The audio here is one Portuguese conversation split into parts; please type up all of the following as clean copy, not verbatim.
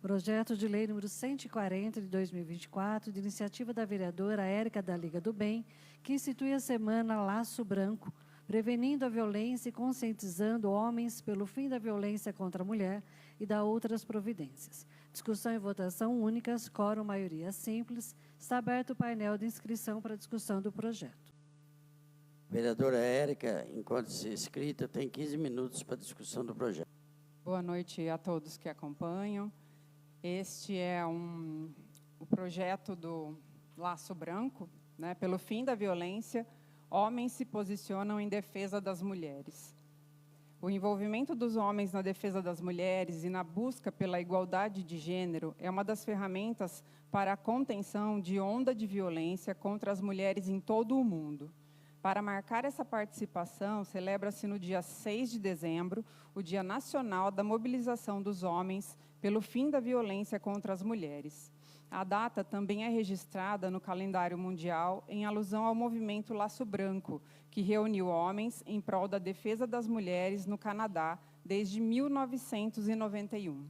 Projeto de Lei número 140 de 2024, de iniciativa da vereadora Érica da Liga do Bem, que institui a Semana Laço Branco, prevenindo a violência e conscientizando homens pelo fim da violência contra a mulher e da outras providências. Discussão e votação únicas, quórum maioria simples. Está aberto o painel de inscrição para discussão do projeto. Vereadora Érica, enquanto se inscrita, tem 15 minutos para discussão do projeto. Boa noite a todos que acompanham. Este é o projeto do Laço Branco, né? Pelo fim da violência, homens se posicionam em defesa das mulheres. O envolvimento dos homens na defesa das mulheres e na busca pela igualdade de gênero é uma das ferramentas para a contenção de onda de violência contra as mulheres em todo o mundo. Para marcar essa participação, celebra-se no dia 6 de dezembro, o Dia Nacional da Mobilização dos Homens pelo fim da violência contra as mulheres. A data também é registrada no calendário mundial em alusão ao movimento Laço Branco, que reuniu homens em prol da defesa das mulheres no Canadá desde 1991.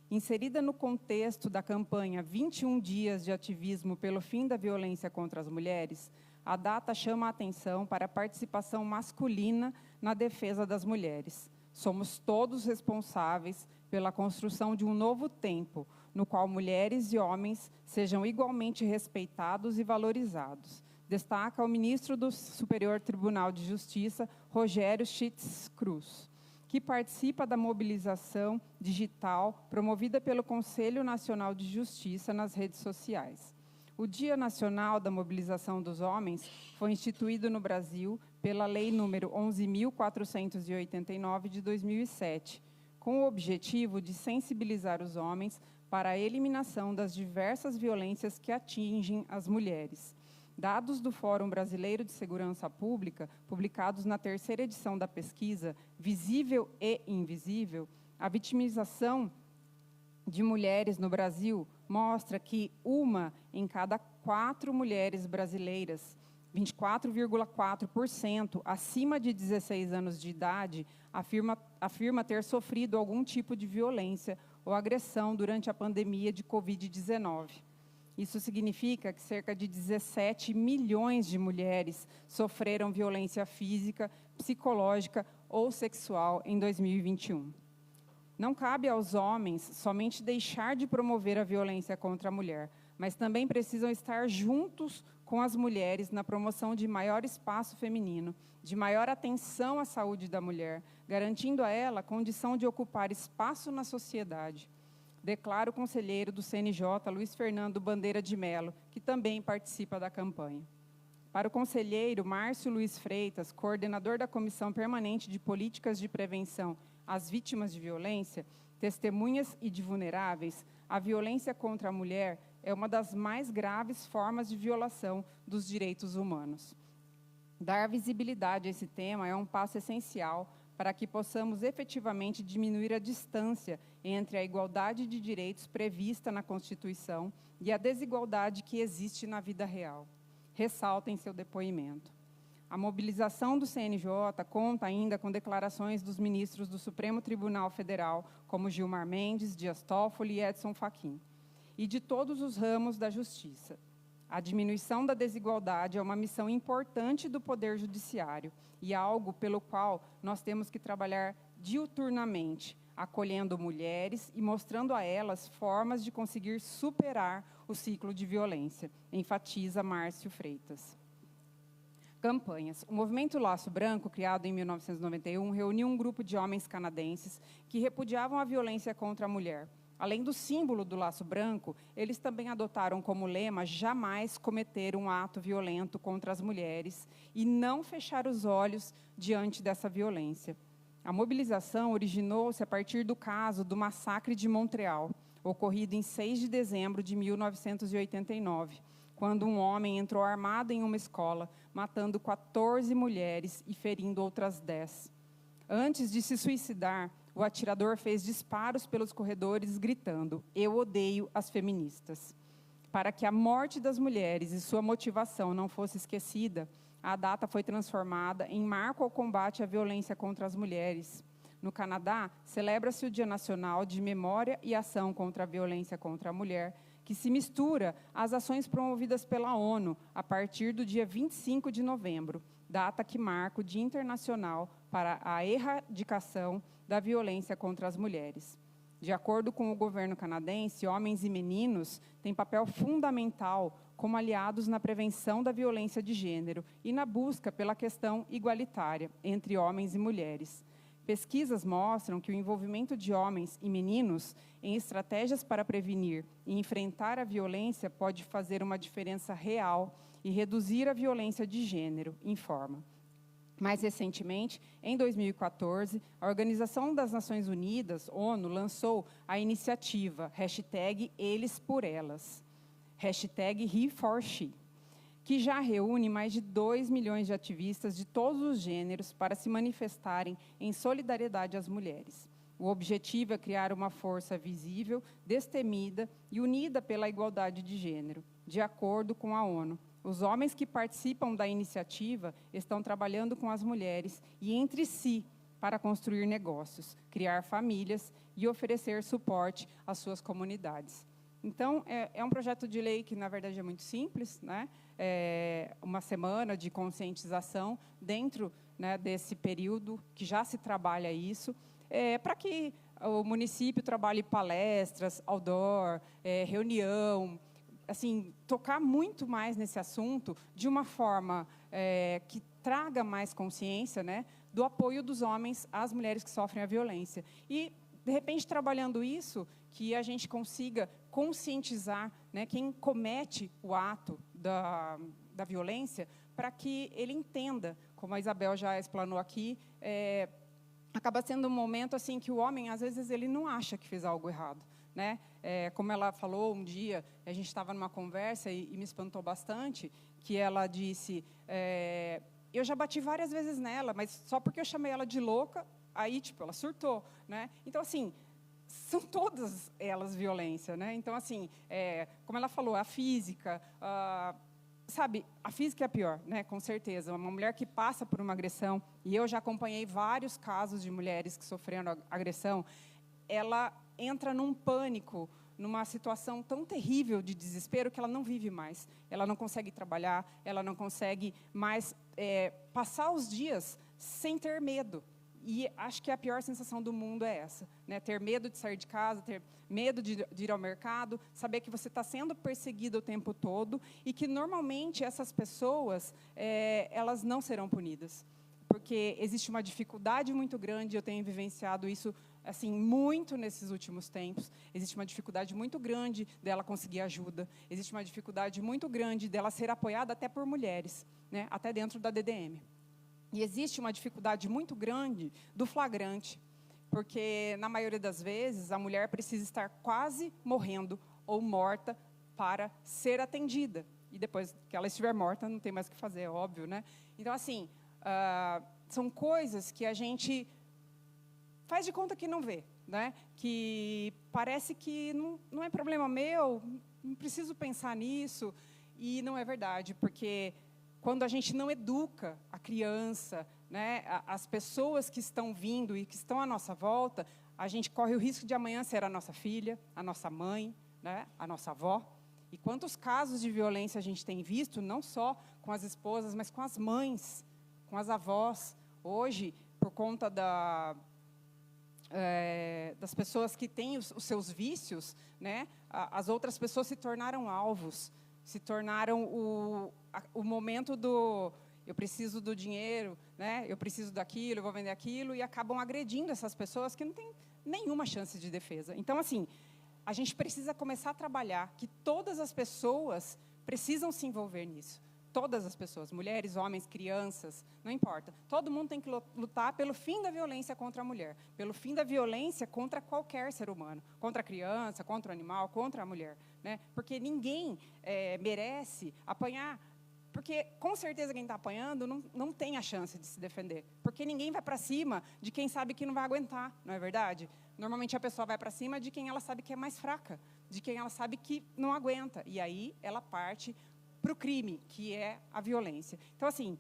Inserida no contexto da campanha 21 Dias de Ativismo pelo Fim da Violência contra as Mulheres, a data chama a atenção para a participação masculina na defesa das mulheres. Somos todos responsáveis pela construção de um novo tempo, no qual mulheres e homens sejam igualmente respeitados e valorizados. Destaca o ministro do Superior Tribunal de Justiça, Rogério Schitz Cruz, que participa da mobilização digital promovida pelo Conselho Nacional de Justiça nas redes sociais. O Dia Nacional da Mobilização dos Homens foi instituído no Brasil pela Lei nº 11.489 de 2007, com o objetivo de sensibilizar os homens para a eliminação das diversas violências que atingem as mulheres. Dados do Fórum Brasileiro de Segurança Pública, publicados na terceira edição da pesquisa Visível e Invisível, a vitimização de mulheres no Brasil mostra que uma em cada 4 mulheres brasileiras, 24,4%, acima de 16 anos de idade, afirma ter sofrido algum tipo de violência ou agressão durante a pandemia de Covid-19. Isso significa que cerca de 17 milhões de mulheres sofreram violência física, psicológica ou sexual em 2021. Não cabe aos homens somente deixar de promover a violência contra a mulher, mas também precisam estar juntos com as mulheres na promoção de maior espaço feminino, de maior atenção à saúde da mulher, garantindo a ela a condição de ocupar espaço na sociedade. Declara o conselheiro do CNJ, Luiz Fernando Bandeira de Mello, que também participa da campanha. Para o conselheiro Márcio Luiz Freitas, coordenador da Comissão Permanente de Políticas de Prevenção às Vítimas de Violência, Testemunhas e de Vulneráveis, a violência contra a mulher é uma das mais graves formas de violação dos direitos humanos. Dar visibilidade a esse tema é um passo essencial para que possamos efetivamente diminuir a distância entre a igualdade de direitos prevista na Constituição e a desigualdade que existe na vida real. Ressalta em seu depoimento. A mobilização do CNJ conta ainda com declarações dos ministros do Supremo Tribunal Federal, como Gilmar Mendes, Dias Toffoli e Edson Fachin, e de todos os ramos da Justiça. A diminuição da desigualdade é uma missão importante do Poder Judiciário e algo pelo qual nós temos que trabalhar diuturnamente, acolhendo mulheres e mostrando a elas formas de conseguir superar o ciclo de violência, enfatiza Márcio Freitas. Campanhas. O movimento Laço Branco, criado em 1991, reuniu um grupo de homens canadenses que repudiavam a violência contra a mulher. Além do símbolo do laço branco, eles também adotaram como lema jamais cometer um ato violento contra as mulheres e não fechar os olhos diante dessa violência. A mobilização originou-se a partir do caso do massacre de Montreal, ocorrido em 6 de dezembro de 1989, quando um homem entrou armado em uma escola, matando 14 mulheres e ferindo outras 10. Antes de se suicidar, o atirador fez disparos pelos corredores, gritando: "Eu odeio as feministas". Para que a morte das mulheres e sua motivação não fosse esquecida, a data foi transformada em marco ao combate à violência contra as mulheres. no Canadá, celebra-se o Dia Nacional de Memória e Ação contra a Violência contra a Mulher, que se mistura às ações promovidas pela ONU a partir do dia 25 de novembro, data que marca o Dia Internacional para a Erradicação da Violência contra as Mulheres. De acordo com o governo canadense, homens e meninos têm papel fundamental como aliados na prevenção da violência de gênero e na busca pela questão igualitária entre homens e mulheres. Pesquisas mostram que o envolvimento de homens e meninos em estratégias para prevenir e enfrentar a violência pode fazer uma diferença real e reduzir a violência de gênero, informa. Mais recentemente, em 2014, a Organização das Nações Unidas, ONU, lançou a iniciativa #ElesPorElas, #HeForShe, que já reúne mais de 2 milhões de ativistas de todos os gêneros para se manifestarem em solidariedade às mulheres. O objetivo é criar uma força visível, destemida e unida pela igualdade de gênero, de acordo com a ONU. Os homens que participam da iniciativa estão trabalhando com as mulheres e entre si para construir negócios, criar famílias e oferecer suporte às suas comunidades. Então, é um projeto de lei que, na verdade, é muito simples, né? É uma semana de conscientização dentro, né, desse período que já se trabalha isso, para que o município trabalhe palestras, outdoor, reunião, assim, tocar muito mais nesse assunto de uma forma que traga mais consciência, né, do apoio dos homens às mulheres que sofrem a violência. E, de repente, trabalhando isso, que a gente consiga conscientizar, né, quem comete o ato da violência, para que ele entenda, como a Isabel já explanou aqui, acaba sendo um momento assim que o homem, às vezes, ele não acha que fez algo errado, né? Como ela falou um dia, a gente estava numa conversa e me espantou bastante, que ela disse, eu já bati várias vezes nela, mas só porque eu chamei ela de louca, aí, tipo, ela surtou, né? Então, assim, são todas elas violência, né? Então, assim, como ela falou, a física, sabe, a física é a pior, né? Com certeza. Uma mulher que passa por uma agressão, e eu já acompanhei vários casos de mulheres que sofreram agressão, ela entra num pânico, numa situação tão terrível de desespero que ela não vive mais. Ela não consegue trabalhar, ela não consegue mais passar os dias sem ter medo. E acho que a pior sensação do mundo é essa, né? Ter medo de sair de casa, ter medo de ir ao mercado, saber que você está sendo perseguido o tempo todo e que, normalmente, essas pessoas, elas não serão punidas. Porque existe uma dificuldade muito grande, eu tenho vivenciado isso assim, muito nesses últimos tempos. Existe uma dificuldade muito grande dela conseguir ajuda, existe uma dificuldade muito grande dela ser apoiada até por mulheres, né? Até dentro da DDM. E existe uma dificuldade muito grande do flagrante, porque, na maioria das vezes, a mulher precisa estar quase morrendo ou morta para ser atendida. E depois que ela estiver morta, não tem mais o que fazer, é óbvio, né? Então, assim, são coisas que a gente faz de conta que não vê, né? Que parece que não é problema meu, não preciso pensar nisso, e não é verdade, porque quando a gente não educa a criança, né, as pessoas que estão vindo e que estão à nossa volta, a gente corre o risco de amanhã ser a nossa filha, a nossa mãe, né, a nossa avó. E quantos casos de violência a gente tem visto, não só com as esposas, mas com as mães, com as avós. Hoje, por conta das pessoas que têm os seus vícios, né, as outras pessoas se tornaram alvos, se tornaram o momento do eu preciso do dinheiro, né, eu preciso daquilo, eu vou vender aquilo, e acabam agredindo essas pessoas que não têm nenhuma chance de defesa. Então, assim, a gente precisa começar a trabalhar que todas as pessoas precisam se envolver nisso. Todas as pessoas, mulheres, homens, crianças, não importa. Todo mundo tem que lutar pelo fim da violência contra a mulher, pelo fim da violência contra qualquer ser humano, contra a criança, contra o animal, contra a mulher, né? Porque ninguém merece apanhar, porque com certeza quem está apanhando não tem a chance de se defender, porque ninguém vai para cima de quem sabe que não vai aguentar, não é verdade? Normalmente a pessoa vai para cima de quem ela sabe que é mais fraca, de quem ela sabe que não aguenta, e aí ela parte para o crime, que é a violência. Então, assim,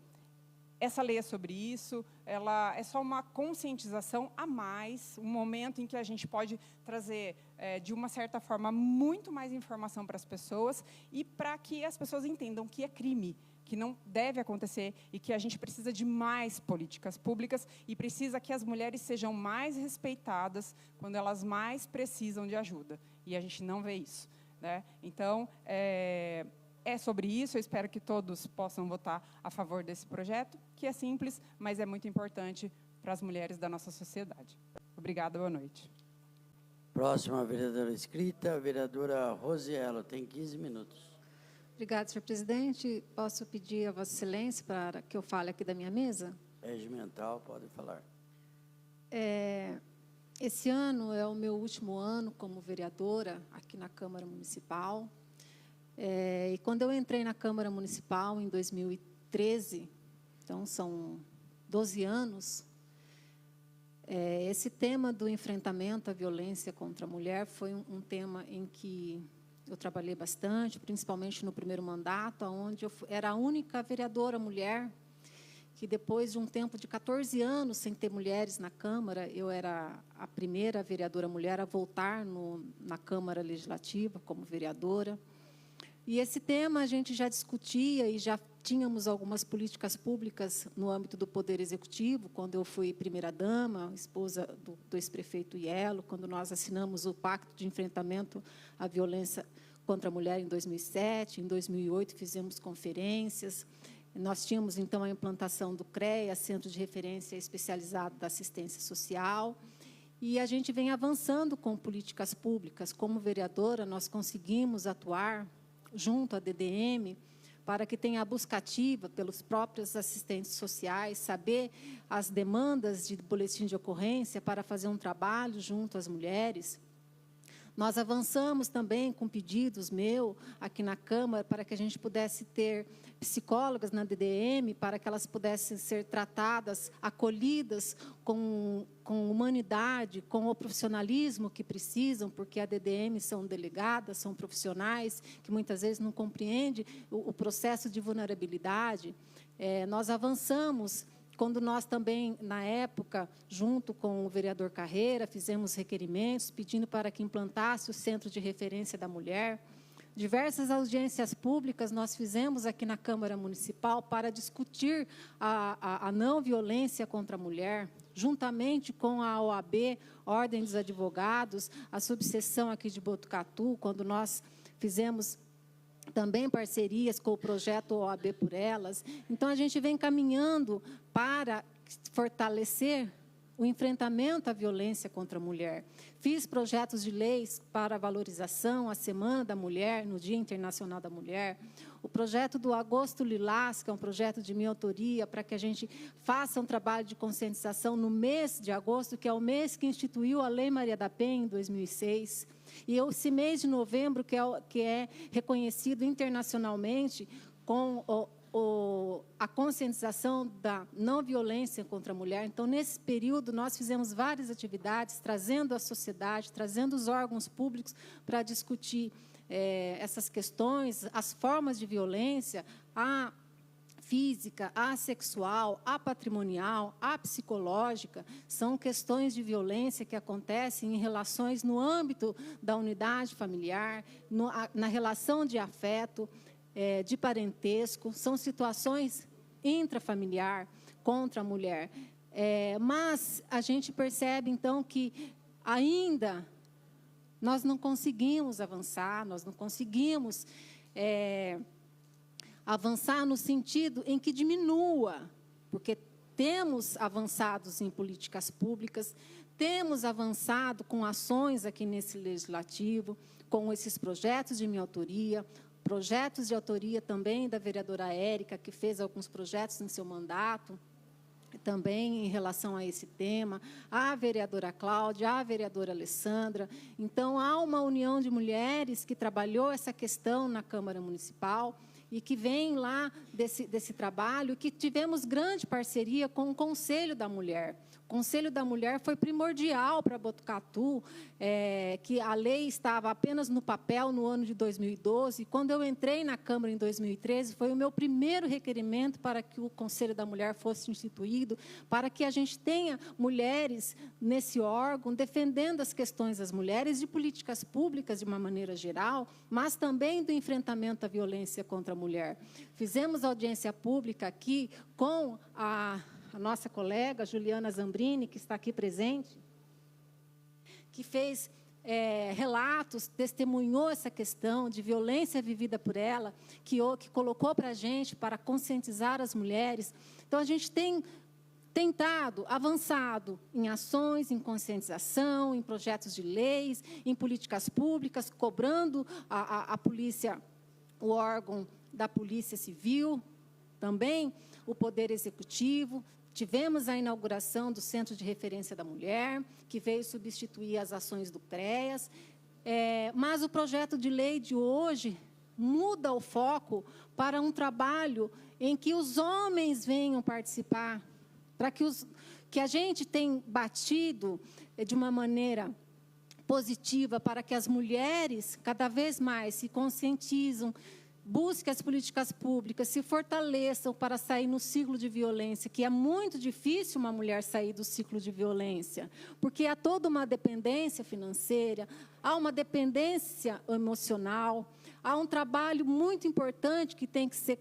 essa lei é sobre isso, ela é só uma conscientização a mais, um momento em que a gente pode trazer, de uma certa forma, muito mais informação para as pessoas e para que as pessoas entendam que é crime, que não deve acontecer e que a gente precisa de mais políticas públicas e precisa que as mulheres sejam mais respeitadas quando elas mais precisam de ajuda. E a gente não vê isso, né? Então, é sobre isso, eu espero que todos possam votar a favor desse projeto, que é simples, mas é muito importante para as mulheres da nossa sociedade. Obrigada, boa noite. Próxima vereadora inscrita, a vereadora Rosiello, tem 15 minutos. Obrigada, senhor presidente. Posso pedir a Vossa Excelência para que eu fale aqui da minha mesa? Regimental, pode falar. Esse ano é o meu último ano como vereadora aqui na Câmara Municipal. E quando eu entrei na Câmara Municipal em 2013, então são 12 anos, esse tema do enfrentamento à violência contra a mulher foi um tema em que eu trabalhei bastante, principalmente no primeiro mandato, onde eu era a única vereadora mulher, que depois de um tempo de 14 anos sem ter mulheres na Câmara, eu era a primeira vereadora mulher a voltar na Câmara Legislativa como vereadora. E esse tema a gente já discutia e já tínhamos algumas políticas públicas no âmbito do Poder Executivo, quando eu fui primeira-dama, esposa do ex-prefeito Ielo, quando nós assinamos o Pacto de Enfrentamento à Violência contra a Mulher em 2007, em 2008 fizemos conferências, nós tínhamos então a implantação do CREA, Centro de Referência Especializado da Assistência Social, e a gente vem avançando com políticas públicas. Como vereadora, nós conseguimos atuar junto à DDM, para que tenha a busca ativa pelos próprios assistentes sociais, saber as demandas de boletim de ocorrência para fazer um trabalho junto às mulheres. Nós avançamos também com pedidos aqui na Câmara para que a gente pudesse ter psicólogas na DDM, para que elas pudessem ser tratadas, acolhidas com humanidade, com o profissionalismo que precisam, porque a DDM são delegadas, são profissionais que muitas vezes não compreendem o processo de vulnerabilidade. Nós avançamos quando nós também, na época, junto com o vereador Carreira, fizemos requerimentos pedindo para que implantasse o Centro de Referência da Mulher. Diversas audiências públicas nós fizemos aqui na Câmara Municipal para discutir a não violência contra a mulher, juntamente com a OAB, Ordem dos Advogados, a subseção aqui de Botucatu, quando nós fizemos também parcerias com o projeto OAB por Elas. Então, a gente vem caminhando para fortalecer o enfrentamento à violência contra a mulher. Fiz projetos de leis para a valorização, a Semana da Mulher, no Dia Internacional da Mulher. O projeto do Agosto Lilás, que é um projeto de minha autoria, para que a gente faça um trabalho de conscientização no mês de agosto, que é o mês que instituiu a Lei Maria da Penha, em 2006. E esse mês de novembro, que é reconhecido internacionalmente com a conscientização da não violência contra a mulher. Então, nesse período, nós fizemos várias atividades, trazendo a sociedade, trazendo os órgãos públicos para discutir essas questões, as formas de violência, a física, a sexual, a patrimonial, a psicológica, são questões de violência que acontecem em relações no âmbito da unidade familiar, na relação de afeto, de parentesco, são situações intrafamiliar contra a mulher. Mas a gente percebe, então, que ainda nós não conseguimos avançar, nós não conseguimos avançar no sentido em que diminua, porque temos avançados em políticas públicas, temos avançado com ações aqui nesse legislativo, com esses projetos de minha autoria, projetos de autoria também da vereadora Érica, que fez alguns projetos em seu mandato, também em relação a esse tema, a vereadora Cláudia, a vereadora Alessandra. Então, há uma união de mulheres que trabalhou essa questão na Câmara Municipal e que vem lá desse trabalho, que tivemos grande parceria com o Conselho da Mulher. O Conselho da Mulher foi primordial para Botucatu, que a lei estava apenas no papel no ano de 2012. Quando eu entrei na Câmara em 2013, foi o meu primeiro requerimento para que o Conselho da Mulher fosse instituído, para que a gente tenha mulheres nesse órgão, defendendo as questões das mulheres, de políticas públicas de uma maneira geral, mas também do enfrentamento à violência contra a mulher. Fizemos audiência pública aqui com a nossa colega Juliana Zambrini, que está aqui presente, que fez relatos, testemunhou essa questão de violência vivida por ela, que colocou para a gente, para conscientizar as mulheres. Então, a gente tem tentado, avançado em ações, em conscientização, em projetos de leis, em políticas públicas, cobrando a polícia, o órgão da Polícia Civil, também o Poder Executivo. Tivemos a inauguração do Centro de Referência da Mulher, que veio substituir as ações do CREAS, mas o projeto de lei de hoje muda o foco para um trabalho em que os homens venham participar, para que a gente tem batido de uma maneira positiva para que as mulheres cada vez mais se conscientizam, busquem as políticas públicas, se fortaleçam para sair no ciclo de violência, que é muito difícil uma mulher sair do ciclo de violência, porque há toda uma dependência financeira, há uma dependência emocional, há um trabalho muito importante que tem que ser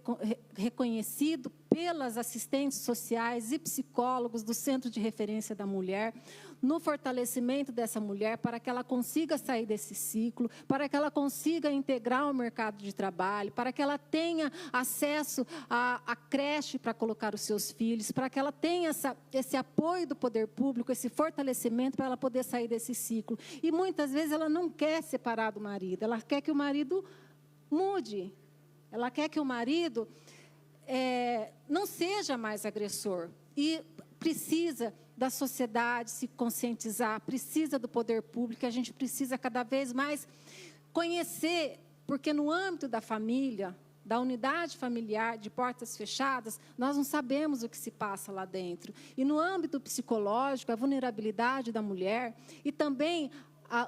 reconhecido pelas assistentes sociais e psicólogos do Centro de Referência da Mulher, no fortalecimento dessa mulher, para que ela consiga sair desse ciclo, para que ela consiga integrar o mercado de trabalho, para que ela tenha acesso à creche para colocar os seus filhos, para que ela tenha esse apoio do poder público, esse fortalecimento para ela poder sair desse ciclo. E muitas vezes ela não quer separar do marido, ela quer que o marido mude, ela quer que o marido não seja mais agressor, e precisa da sociedade se conscientizar, precisa do poder público, a gente precisa cada vez mais conhecer, porque no âmbito da família, da unidade familiar, de portas fechadas, nós não sabemos o que se passa lá dentro. E no âmbito psicológico, a vulnerabilidade da mulher e também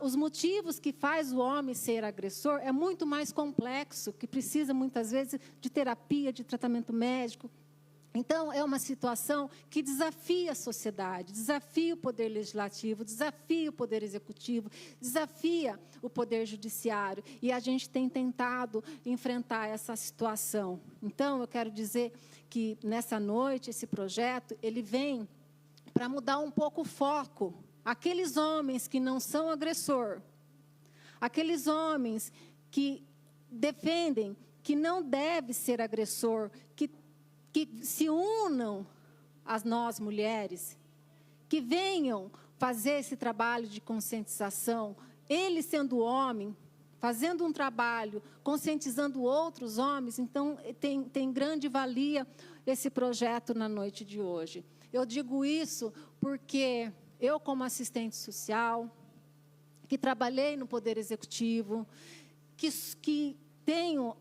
os motivos que faz o homem ser agressor é muito mais complexo, que precisa muitas vezes de terapia, de tratamento médico. Então, é uma situação que desafia a sociedade, desafia o poder legislativo, desafia o poder executivo, desafia o poder judiciário. E a gente tem tentado enfrentar essa situação. Então, eu quero dizer que, nessa noite, esse projeto, ele vem para mudar um pouco o foco. Aqueles homens que não são agressor, aqueles homens que defendem que não deve ser agressor, que se unam a nós, mulheres, que venham fazer esse trabalho de conscientização, ele sendo homem, fazendo um trabalho, conscientizando outros homens. Então, tem grande valia esse projeto na noite de hoje. Eu digo isso porque eu, como assistente social, que trabalhei no Poder Executivo, que tenho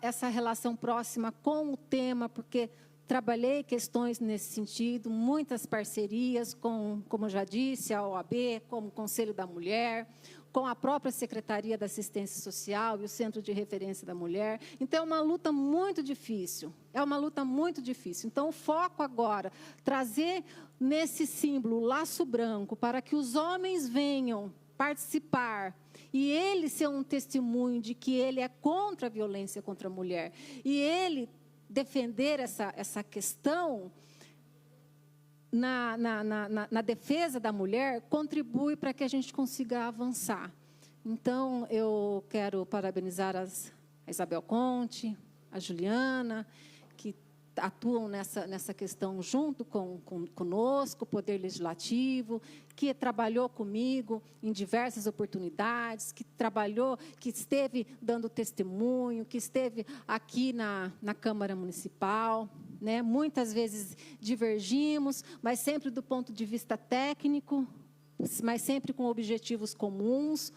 essa relação próxima com o tema, porque trabalhei questões nesse sentido, muitas parcerias com, como eu já disse, a OAB, como o Conselho da Mulher, com a própria Secretaria da Assistência Social e o Centro de Referência da Mulher. Então, é uma luta muito difícil, Então, o foco agora, trazer nesse símbolo, o laço branco, para que os homens venham participar, e ele ser um testemunho de que ele é contra a violência contra a mulher, e ele defender essa questão na defesa da mulher, contribui para que a gente consiga avançar. Então, eu quero parabenizar a Isabel Conte, a Juliana, que atuam nessa questão junto conosco, o Poder Legislativo, que trabalhou comigo em diversas oportunidades, que esteve dando testemunho, que esteve aqui na Câmara Municipal, né? Muitas vezes divergimos, mas sempre do ponto de vista técnico, mas sempre com objetivos comuns,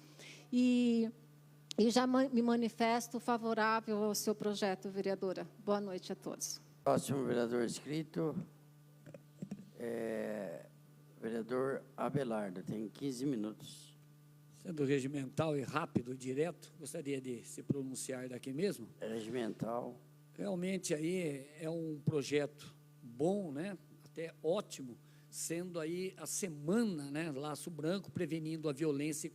e já me manifesto favorável ao seu projeto, vereadora. Boa noite a todos. Próximo vereador inscrito, Vereador Abelardo, tem 15 minutos. Sendo regimental e rápido, direto, gostaria de se pronunciar daqui mesmo. Regimental. Realmente aí é um projeto bom, né? Até ótimo, sendo aí a semana, né? Laço Branco, prevenindo a violência e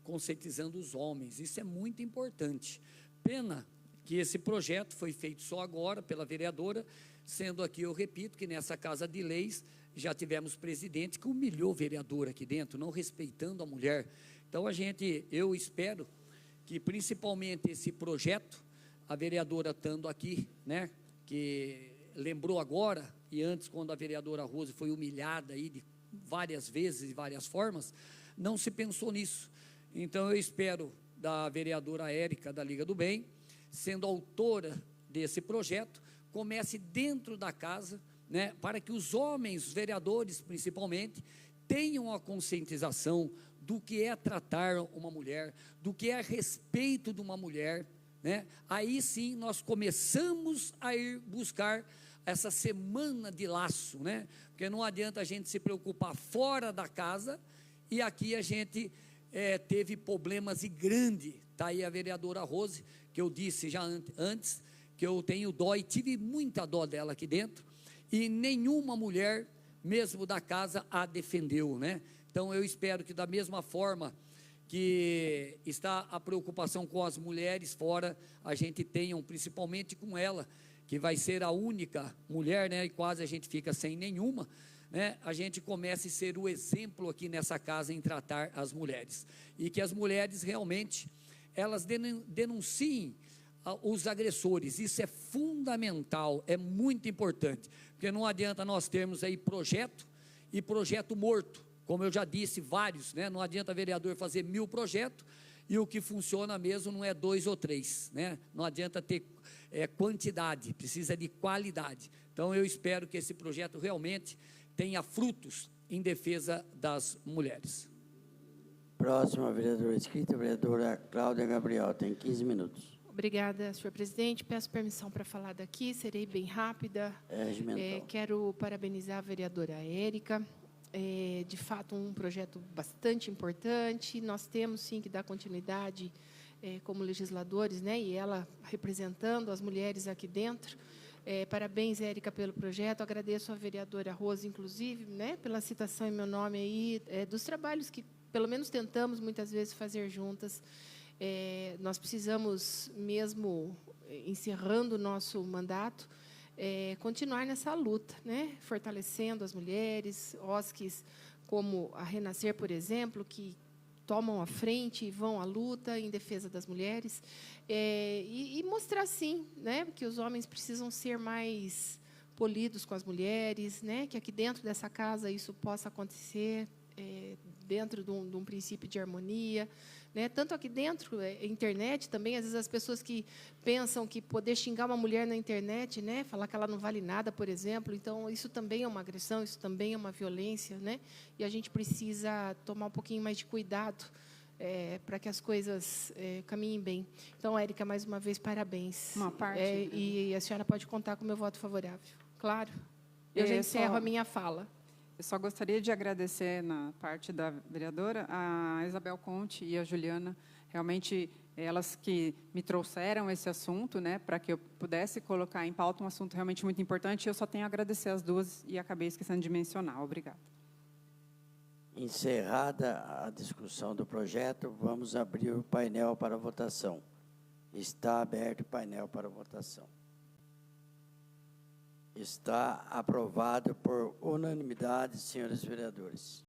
conscientizando os homens. Isso é muito importante. Pena que esse projeto foi feito só agora pela vereadora, sendo aqui, eu repito, que nessa Casa de Leis já tivemos presidente que humilhou o vereador aqui dentro, não respeitando a mulher. Então, eu espero que, principalmente, esse projeto, a vereadora estando aqui, né, que lembrou agora, e antes, quando a vereadora Rose foi humilhada aí de várias vezes, de várias formas, não se pensou nisso. Então, eu espero da vereadora Érica, da Liga do Bem, sendo autora desse projeto, comece dentro da casa, né, para que os homens, os vereadores principalmente, tenham a conscientização do que é tratar uma mulher, do que é respeito de uma mulher, né? Aí sim nós começamos a ir buscar essa semana de laço, né? Porque não adianta a gente se preocupar fora da casa e aqui a gente teve problemas e grande. Está aí a vereadora Rose, que eu disse já antes, que eu tenho dó e tive muita dó dela aqui dentro, e nenhuma mulher, mesmo da casa, a defendeu, né? Então, eu espero que da mesma forma que está a preocupação com as mulheres fora, a gente tenha, principalmente com ela, que vai ser a única mulher, né? E quase a gente fica sem nenhuma, né? A gente comece a ser o exemplo aqui nessa casa em tratar as mulheres. E que as mulheres realmente, elas denunciem os agressores. Isso é fundamental, é muito importante, porque não adianta nós termos aí projeto e projeto morto, como eu já disse, vários, né? Não adianta vereador fazer 1000 projetos e o que funciona mesmo não é 2 ou 3, né? Não adianta ter quantidade, precisa de qualidade. Então eu espero que esse projeto realmente tenha frutos em defesa das mulheres. Próxima vereadora inscrita, a vereadora Cláudia Gabriel, tem 15 minutos. Obrigada, senhor presidente. Peço permissão para falar daqui, serei bem rápida. Quero parabenizar a vereadora Érica. De fato, um projeto bastante importante. Nós temos, sim, que dar continuidade como legisladores, né? E ela representando as mulheres aqui dentro. Parabéns, Érica, pelo projeto. Agradeço à vereadora Rose, inclusive, né, pela citação em meu nome aí, dos trabalhos que, pelo menos, tentamos muitas vezes fazer juntas. Nós precisamos, mesmo encerrando o nosso mandato, continuar nessa luta, né? Fortalecendo as mulheres, OSCs como a Renascer, por exemplo, que tomam a frente e vão à luta em defesa das mulheres, e mostrar, sim, né, que os homens precisam ser mais polidos com as mulheres, né, que aqui dentro dessa casa isso possa acontecer, dentro de um princípio de harmonia, né? Tanto aqui dentro, internet também, às vezes as pessoas que pensam que poder xingar uma mulher na internet, né, falar que ela não vale nada, por exemplo, então isso também é uma agressão, isso também é uma violência, né? E a gente precisa tomar um pouquinho mais de cuidado para que as coisas caminhem bem. Então, Érica, mais uma vez, parabéns. Uma parte. E a senhora pode contar com o meu voto favorável. Claro. Eu já encerro a minha fala. Eu só gostaria de agradecer, na parte da vereadora, a Isabel Conte e a Juliana, realmente elas que me trouxeram esse assunto, né, para que eu pudesse colocar em pauta um assunto realmente muito importante. Eu só tenho a agradecer as duas e acabei esquecendo de mencionar. Obrigada. Encerrada a discussão do projeto, vamos abrir o painel para votação. Está aberto o painel para votação. Está aprovado por unanimidade, senhores vereadores.